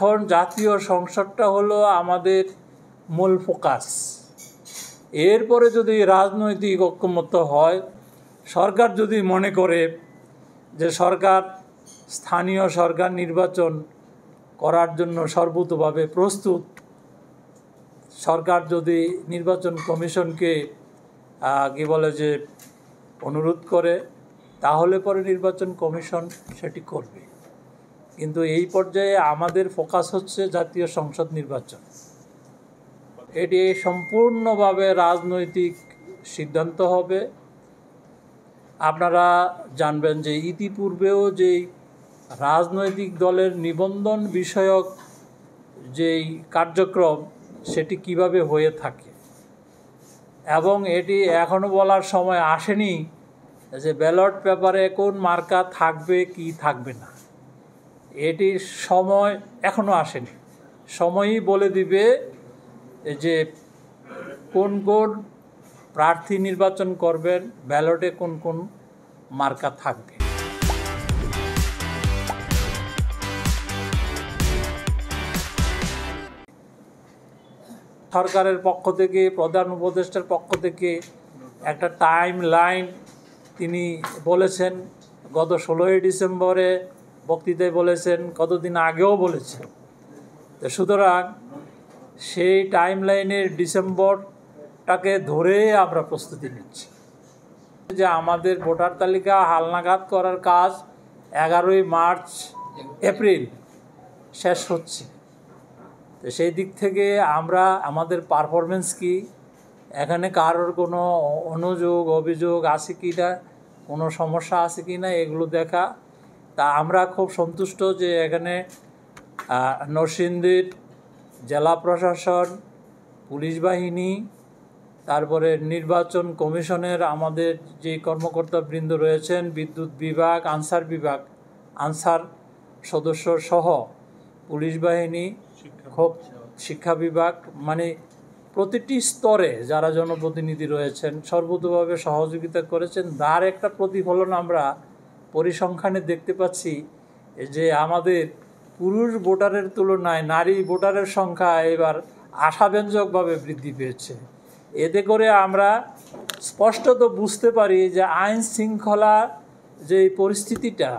এখন জাতীয় সংসদটা হলো আমাদের মূল ফোকাস। এরপরে যদি রাজনৈতিক ঐক্যমত্য হয়, সরকার যদি মনে করে যে সরকার স্থানীয় সরকার নির্বাচন করার জন্য সর্বতোভাবে প্রস্তুত, সরকার যদি নির্বাচন কমিশনকে অনুরোধ করে, তাহলে পরে নির্বাচন কমিশন সেটি করবে। কিন্তু এই পর্যায়ে আমাদের ফোকাস হচ্ছে জাতীয় সংসদ নির্বাচন। এটি সম্পূর্ণভাবে রাজনৈতিক সিদ্ধান্ত হবে। আপনারা জানবেন যে ইতিপূর্বেও যেই রাজনৈতিক দলের নিবন্ধন বিষয়ক যেই কার্যক্রম সেটি কিভাবে হয়ে থাকে, এবং এটি এখনও বলার সময় আসেনি যে ব্যালট পেপারে কোন মার্কা থাকবে কি থাকবে না। এটির সময় এখনও আসেনি। সময়ই বলে দিবে যে কোন কোন প্রার্থী নির্বাচন করবেন, ব্যালটে কোন কোন মার্কা থাকবে। সরকারের পক্ষ থেকে, প্রধান উপদেষ্টার পক্ষ থেকে একটা টাইম লাইন তিনি বলেছেন। গত 16ই ডিসেম্বরে বক্তৃতায় বলেছেন, কতদিন আগেও বলেছেন। সুতরাং সেই টাইম লাইনের ডিসেম্বরটাকে ধরে আমরা প্রস্তুতি নিচ্ছি যে আমাদের ভোটার তালিকা হালনাগাদ করার কাজ 11ই মার্চ এপ্রিল শেষ হচ্ছে। তো সেই দিক থেকে আমরা আমাদের পারফরমেন্স কি, এখানে কারোর কোনো অনুযোগ অভিযোগ আছে কি না, কোনো সমস্যা আছে কি না, এগুলো দেখা। তা আমরা খুব সন্তুষ্ট যে এখানে নরসিংদীর জেলা প্রশাসন, পুলিশ বাহিনী, তারপরে নির্বাচন কমিশনের আমাদের যে কর্মকর্তাবৃন্দ রয়েছেন, বিদ্যুৎ বিভাগ, আনসার সদস্য সহ পুলিশ বাহিনী, খুব শিক্ষা বিভাগ, মানে প্রতিটি স্তরে যারা জনপ্রতিনিধি রয়েছেন সর্বতোভাবে সহযোগিতা করেছেন। তার একটা প্রতিফলন আমরা পরিসংখ্যানে দেখতে পাচ্ছি যে আমাদের পুরুষ ভোটারের তুলনায় নারী ভোটারের সংখ্যা এবার আশাব্যঞ্জকভাবে বৃদ্ধি পেয়েছে। এতে করে আমরা স্পষ্টত বুঝতে পারি যে আইন শৃঙ্খলা যে পরিস্থিতিটা,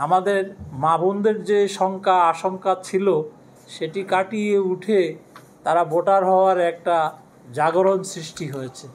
আমাদের মা বোনদের যে আশঙ্কা ছিল, সেটি কাটিয়ে উঠে তারা ভোটার হওয়ার একটা জাগরণ সৃষ্টি হয়েছে।